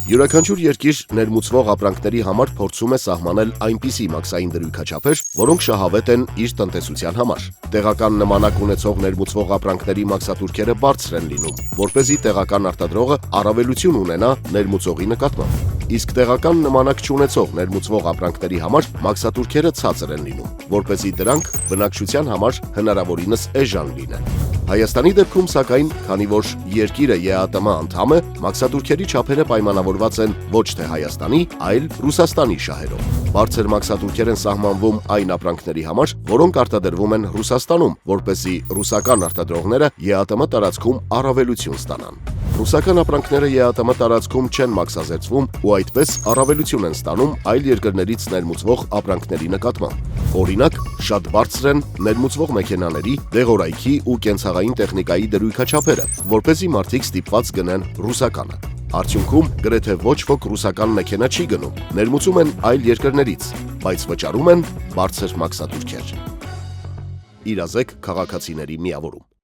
Յուրաքանչյուր երկիր ներմուծվող ապրանքների համար փորձում է սահմանել այնպիսի մաքսային դրույքաչափեր, որոնք շահավետ են իր տնտեսության համար։ Տեղական նմանակ ունեցող ներմուծվող ապրանքների մաքսատուրքերը բարձր են լինում, որպեսզի տեղական արտադրողը առավելություն ունենա ներմուծողի նկատմամբ։ Իսկ տեղական նմանակ չունեցող ներմուծվող ապրանքների համար մաքսատուրքերը ցածր են լինում, որպեսզի դրանք բնակչության համար հնարավորինս էժան լինեն։ Հայաստանի դեպքում, սակայն, քանի որ երկիրը ԵԱՏՄ անդամ է, մաքսատուրքերի չափերը պայմանավորված են ոչ թե Հայաստանի, այլ Ռուսաստանի շահերով։ Բարձր մաքսատուրքեր են սահմանվում այն ապրանքների համար, որոնք արտադրվում են Ռուսաստանում, որպեսզի ռուսական արտադրողները ԵԱՏՄ տարածքում առավելություն ստանան։ Ռուսական ապրանքները ԵԱՏՄ տարածքում չեն մաքսազերծվում ու այդպես առավելություն են ստանում այլ երկրներից ներմուծվող ապրանքների նկատմամբ։ Օրինակ, շատ բարձր են ներմուծվող մեքենաների, դեղորայքի ու կենցաղային տեխնիկայի դրույքաչափերը, որպեսզի մարդիկ ստիպված գնեն ռուսականը։ Արդյունքում գրեթե ոչ ոք ռուսական մեքենա չի գնում, ներմուծում են այլ երկրներից, բայց վճարում են բարձր մաքսատուրքեր։ Իրազեկ քաղաքացիների միավորում։